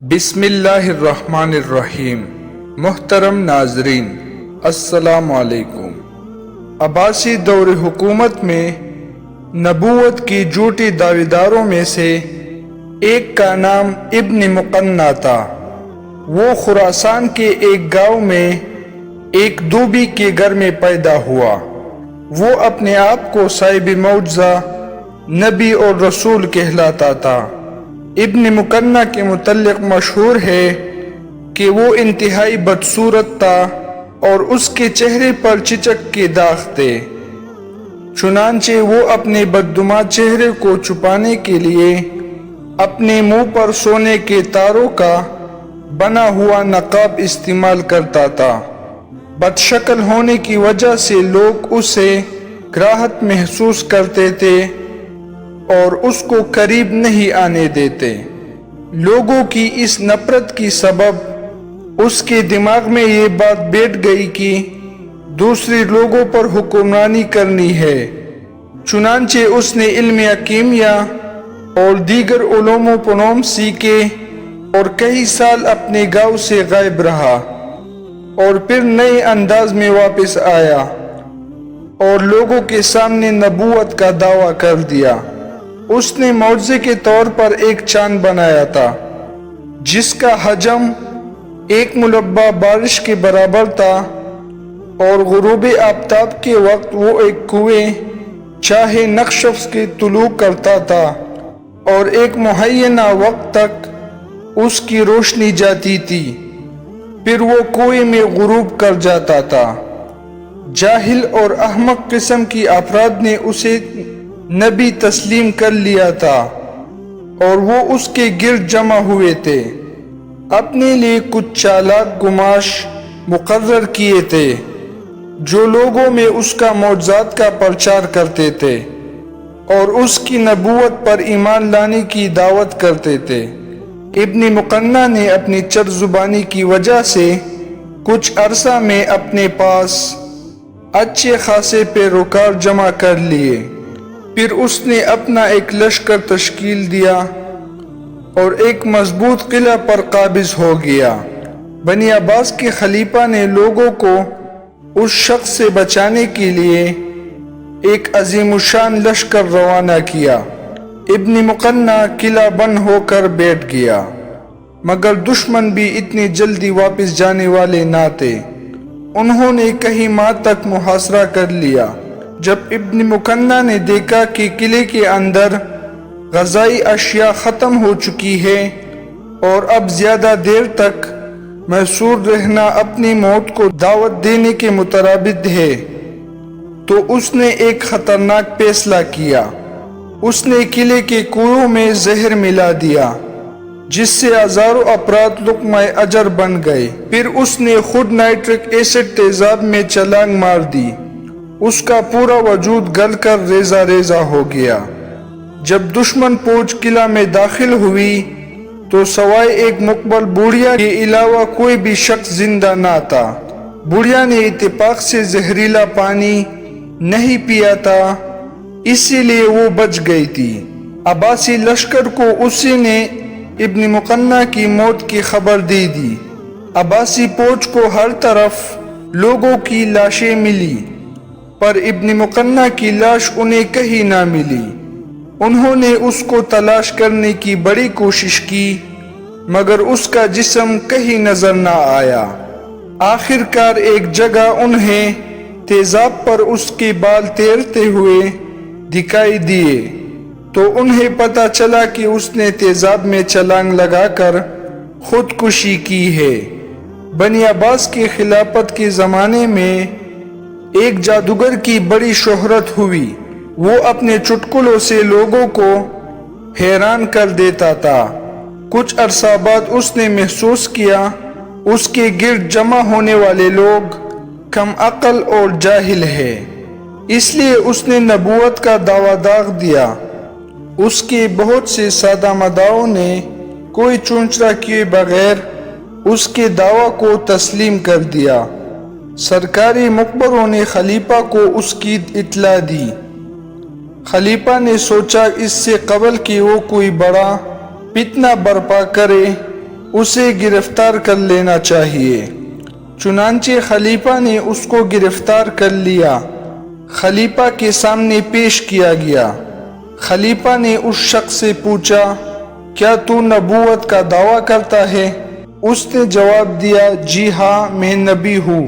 بسم اللہ الرحمن الرحیم۔ محترم ناظرین، السلام علیکم۔ عباسی دور حکومت میں نبوت کی جھوٹی دعویداروں میں سے ایک کا نام ابن مقنع تھا۔ وہ خراسان کے ایک گاؤں میں ایک دھوبی کے گھر میں پیدا ہوا۔ وہ اپنے آپ کو صاحب معجزہ، نبی اور رسول کہلاتا تھا۔ ابن مقنع کے متعلق مشہور ہے کہ وہ انتہائی بدصورت تھا اور اس کے چہرے پر چچک کے داغ تھے۔ چنانچہ وہ اپنے بدنما چہرے کو چھپانے کے لیے اپنے منہ پر سونے کے تاروں کا بنا ہوا نقاب استعمال کرتا تھا۔ بد شکل ہونے کی وجہ سے لوگ اسے کراہت محسوس کرتے تھے اور اس کو قریب نہیں آنے دیتے۔ لوگوں کی اس نفرت کی سبب اس کے دماغ میں یہ بات بیٹھ گئی کہ دوسرے لوگوں پر حکمرانی کرنی ہے۔ چنانچہ اس نے علم کیمیا اور دیگر علوم و فنون سیکھے اور کئی سال اپنے گاؤں سے غائب رہا، اور پھر نئے انداز میں واپس آیا اور لوگوں کے سامنے نبوت کا دعویٰ کر دیا۔ اس نے معجزے کے طور پر ایک چاند بنایا تھا جس کا حجم ایک مربع بارش کے برابر تھا، اور غروب آفتاب کے وقت وہ ایک کنویں چاہے نکشف کے طلوع کرتا تھا اور ایک معینہ وقت تک اس کی روشنی جاتی تھی، پھر وہ کنویں میں غروب کر جاتا تھا۔ جاہل اور احمق قسم کی افراد نے اسے نبی تسلیم کر لیا تھا اور وہ اس کے گرد جمع ہوئے تھے۔ اپنے لیے کچھ چالاک گماش مقرر کیے تھے جو لوگوں میں اس کا معجزات کا پرچار کرتے تھے اور اس کی نبوت پر ایمان لانے کی دعوت کرتے تھے۔ ابن مقنع نے اپنی چر زبانی کی وجہ سے کچھ عرصہ میں اپنے پاس اچھے خاصے پیروکار جمع کر لیے۔ پھر اس نے اپنا ایک لشکر تشکیل دیا اور ایک مضبوط قلعہ پر قابض ہو گیا۔ بنی عباس کے خلیفہ نے لوگوں کو اس شخص سے بچانے کے لیے ایک عظیم الشان لشکر روانہ کیا۔ ابن مقنع قلعہ بند ہو کر بیٹھ گیا، مگر دشمن بھی اتنی جلدی واپس جانے والے نہ تھے۔ انہوں نے کئی ماہ تک محاصرہ کر لیا۔ جب ابن مقنع نے دیکھا کہ قلعے کے اندر غذائی اشیاء ختم ہو چکی ہے اور اب زیادہ دیر تک محصور رہنا اپنی موت کو دعوت دینے کے مترادف ہے، تو اس نے ایک خطرناک فیصلہ کیا۔ اس نے قلعے کے کنویں میں زہر ملا دیا جس سے ہزاروں افراد لقمہ اجر بن گئے۔ پھر اس نے خود نائٹرک ایسڈ تیزاب میں چھلانگ مار دی۔ اس کا پورا وجود گل کر ریزہ ریزہ ہو گیا۔ جب دشمن فوج قلعہ میں داخل ہوئی تو سوائے ایک مقبل بوڑھیا کے علاوہ کوئی بھی شخص زندہ نہ تھا۔ بوڑھیا نے اتفاق سے زہریلا پانی نہیں پیا تھا، اسی لیے وہ بچ گئی تھی۔ عباسی لشکر کو اسی نے ابن مقنع کی موت کی خبر دے دی۔ عباسی فوج کو ہر طرف لوگوں کی لاشیں ملی، پر ابن مقنع کی لاش انہیں کہیں نہ ملی۔ انہوں نے اس کو تلاش کرنے کی بڑی کوشش کی، مگر اس کا جسم کہیں نظر نہ آیا۔ آخر کار ایک جگہ انہیں تیزاب پر اس کے بال تیرتے ہوئے دکھائی دیے، تو انہیں پتہ چلا کہ اس نے تیزاب میں چھلانگ لگا کر خودکشی کی ہے۔ بنی عباس کی خلافت کے زمانے میں ایک جادوگر کی بڑی شہرت ہوئی۔ وہ اپنے چٹکلوں سے لوگوں کو حیران کر دیتا تھا۔ کچھ عرصہ بعد اس نے محسوس کیا اس کے گرد جمع ہونے والے لوگ کم عقل اور جاہل ہیں، اس لیے اس نے نبوت کا دعویٰ داغ دیا۔ اس کے بہت سے سادہ مداحوں نے کوئی چونچرا کیے بغیر اس کے دعویٰ کو تسلیم کر دیا۔ سرکاری مقبروں نے خلیفہ کو اس کی اطلاع دی۔ خلیفہ نے سوچا اس سے قبل کہ وہ کوئی بڑا فتنہ برپا کرے اسے گرفتار کر لینا چاہیے۔ چنانچہ خلیفہ نے اس کو گرفتار کر لیا، خلیفہ کے سامنے پیش کیا گیا۔ خلیفہ نے اس شخص سے پوچھا، کیا تو نبوت کا دعویٰ کرتا ہے؟ اس نے جواب دیا، جی ہاں، میں نبی ہوں۔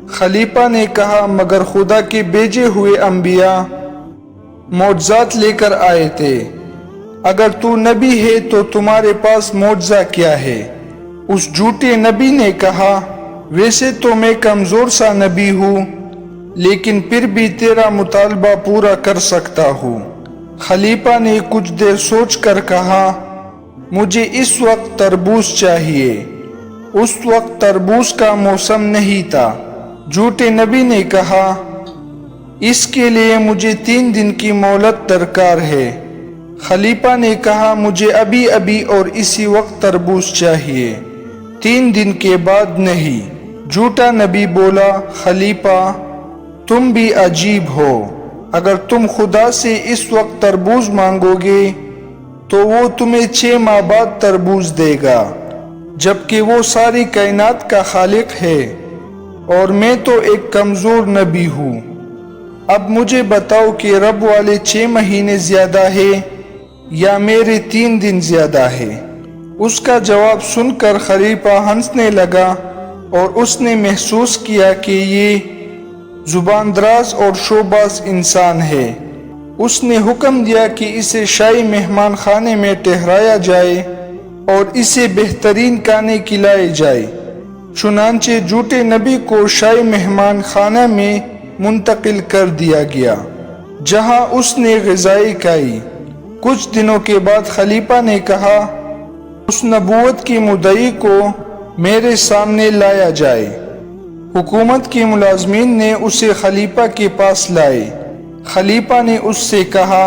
خلیفہ نے کہا، مگر خدا کے بھیجے ہوئے انبیاء معجزات لے کر آئے تھے، اگر تو نبی ہے تو تمہارے پاس معجزہ کیا ہے؟ اس جھوٹے نبی نے کہا، ویسے تو میں کمزور سا نبی ہوں، لیکن پھر بھی تیرا مطالبہ پورا کر سکتا ہوں۔ خلیفہ نے کچھ دیر سوچ کر کہا، مجھے اس وقت تربوز چاہیے۔ اس وقت تربوز کا موسم نہیں تھا۔ جھوٹے نبی نے کہا، اس کے لیے مجھے 3 دن کی مہلت درکار ہے۔ خلیفہ نے کہا، مجھے ابھی ابھی اور اسی وقت تربوز چاہیے، 3 دن کے بعد نہیں۔ جھوٹا نبی بولا، خلیفہ تم بھی عجیب ہو، اگر تم خدا سے اس وقت تربوز مانگو گے تو وہ تمہیں 6 ماہ بعد تربوز دے گا، جبکہ وہ ساری کائنات کا خالق ہے اور میں تو ایک کمزور نبی ہوں۔ اب مجھے بتاؤ کہ رب والے 6 مہینے زیادہ ہے یا میرے 3 دن زیادہ ہے؟ اس کا جواب سن کر خلیفہ ہنسنے لگا اور اس نے محسوس کیا کہ یہ زبان دراز اور شوباز انسان ہے۔ اس نے حکم دیا کہ اسے شاہی مہمان خانے میں ٹھہرایا جائے اور اسے بہترین کھانے کھلائے جائے۔ چنانچہ جھوٹے نبی کو شاہی مہمان خانہ میں منتقل کر دیا گیا، جہاں اس نے غذائیں کھائی۔ کچھ دنوں کے بعد خلیفہ نے کہا، اس نبوت کی مدعی کو میرے سامنے لایا جائے۔ حکومت کے ملازمین نے اسے خلیفہ کے پاس لائے۔ خلیفہ نے اس سے کہا،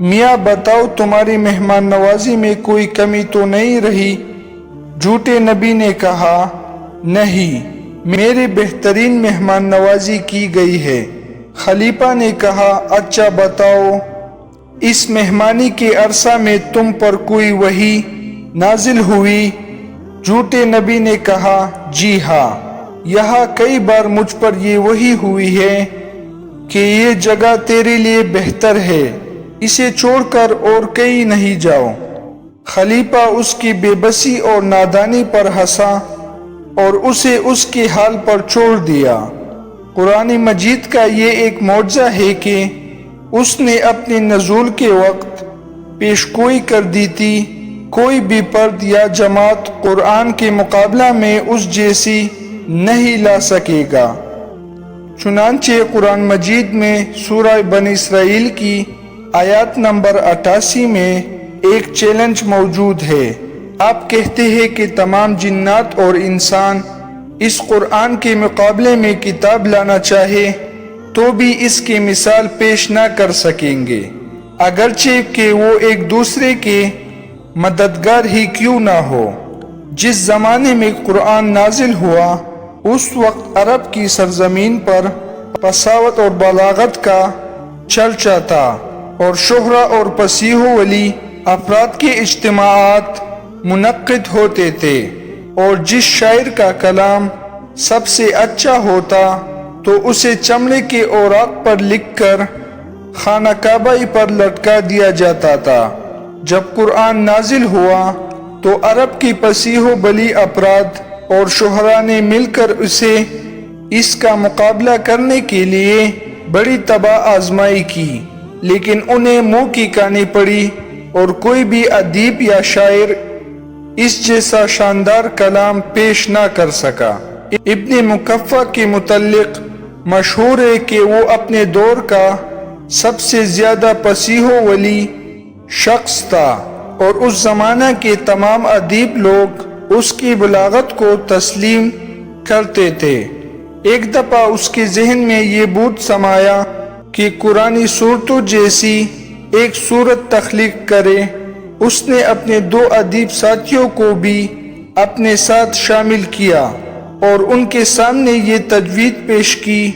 میاں بتاؤ، تمہاری مہمان نوازی میں کوئی کمی تو نہیں رہی؟ جھوٹے نبی نے کہا، نہیں، میرے بہترین مہمان نوازی کی گئی ہے۔ خلیفہ نے کہا، اچھا بتاؤ، اس مہمانی کے عرصہ میں تم پر کوئی وحی نازل ہوئی؟ جھوٹے نبی نے کہا، جی ہاں، یہاں کئی بار مجھ پر یہ وحی ہوئی ہے کہ یہ جگہ تیرے لیے بہتر ہے، اسے چھوڑ کر اور کہیں نہیں جاؤ۔ خلیفہ اس کی بے بسی اور نادانی پر ہنسا اور اسے اس کے حال پر چھوڑ دیا۔ قرآن مجید کا یہ ایک معجزہ ہے کہ اس نے اپنے نزول کے وقت پیش گوئی کر دی تھی، کوئی بھی فرد یا جماعت قرآن کے مقابلہ میں اس جیسی نہیں لا سکے گا۔ چنانچہ قرآن مجید میں سورہ بنی اسرائیل کی آیات نمبر 88 میں ایک چیلنج موجود ہے۔ آپ کہتے ہیں کہ تمام جنات اور انسان اس قرآن کے مقابلے میں کتاب لانا چاہے تو بھی اس کی مثال پیش نہ کر سکیں گے، اگرچہ کہ وہ ایک دوسرے کے مددگار ہی کیوں نہ ہو۔ جس زمانے میں قرآن نازل ہوا اس وقت عرب کی سرزمین پر فصاحت اور بلاغت کا چرچا تھا، اور شہرا اور فصیح و ولی افراد کے اجتماعات منعقد ہوتے تھے، اور جس شاعر کا کلام سب سے اچھا ہوتا تو اسے چمڑے کے اوراق پر لکھ کر خانہ کعبہ پر لٹکا دیا جاتا تھا۔ جب قرآن نازل ہوا تو عرب کی فصیح و بلی افراد اور شہرا نے مل کر اس کا مقابلہ کرنے کے لیے بڑی تباہ آزمائی کی، لیکن انہیں منہ کی کھانی پڑی اور کوئی بھی ادیب یا شاعر اس جیسا شاندار کلام پیش نہ کر سکا۔ ابن مکفہ کے متعلق مشہور ہے کہ وہ اپنے دور کا سب سے زیادہ فصیح و ولی شخص تھا، اور اس زمانہ کے تمام ادیب لوگ اس کی بلاغت کو تسلیم کرتے تھے۔ ایک دفعہ اس کے ذہن میں یہ بوت سمایا کہ قرآنی صورتوں جیسی ایک صورت تخلیق کرے۔ اس نے اپنے 2 ادیب ساتھیوں کو بھی اپنے ساتھ شامل کیا اور ان کے سامنے یہ تجویز پیش کی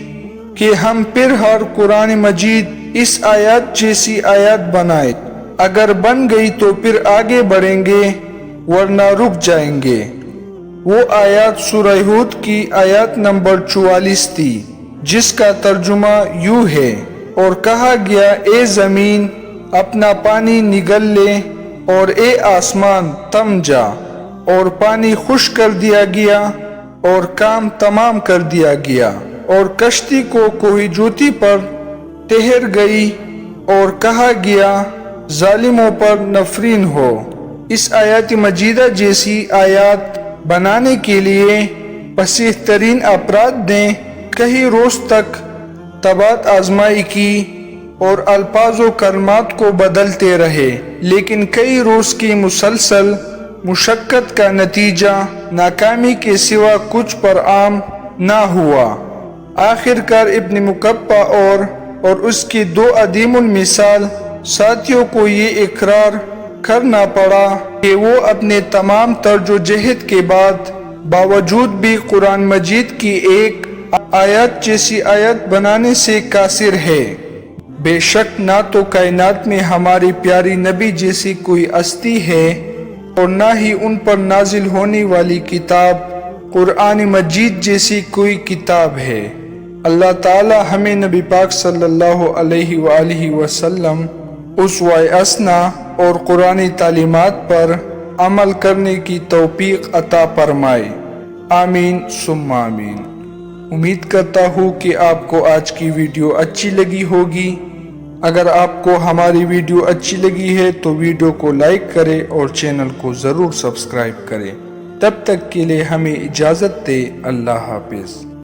کہ ہم پھر ہر قرآن مجید اس آیات جیسی آیات بنائیں، اگر بن گئی تو پھر آگے بڑھیں گے ورنہ رک جائیں گے۔ وہ آیات سورہ ہود کی آیات نمبر 44 تھی، جس کا ترجمہ یوں ہے، اور کہا گیا اے زمین اپنا پانی نگل لے، اور اے آسمان تم جا، اور پانی خشک کر دیا گیا اور کام تمام کر دیا گیا، اور کشتی کو کوہ جوتی پر ٹھہر گئی، اور کہا گیا ظالموں پر نفرین ہو۔ اس آیات مجیدہ جیسی آیات بنانے کے لیے فصیح ترین افراد نے کئی روز تک طباعت آزمائی کی اور الفاظ و کلمات کو بدلتے رہے، لیکن کئی روز کی مسلسل مشقت کا نتیجہ ناکامی کے سوا کچھ پر عام نہ ہوا۔ آخر کار ابن مکپہ اور اس کی دو عدیم المثال ساتھیوں کو یہ اقرار کرنا پڑا کہ وہ اپنے تمام ترج و جہد کے باوجود بھی قرآن مجید کی ایک آیت جیسی آیت بنانے سے قاصر ہے۔ بے شک نہ تو کائنات میں ہماری پیاری نبی جیسی کوئی ہستی ہے اور نہ ہی ان پر نازل ہونے والی کتاب قرآن مجید جیسی کوئی کتاب ہے۔ اللہ تعالی ہمیں نبی پاک صلی اللہ علیہ وآلہ وسلم اسوہ حسنہ اور قرآن تعلیمات پر عمل کرنے کی توفیق عطا فرمائے، آمین ثم آمین۔ امید کرتا ہوں کہ آپ کو آج کی ویڈیو اچھی لگی ہوگی۔ اگر آپ کو ہماری ویڈیو اچھی لگی ہے تو ویڈیو کو لائک کریں اور چینل کو ضرور سبسکرائب کریں۔ تب تک کے لیے ہمیں اجازت دے، اللہ حافظ۔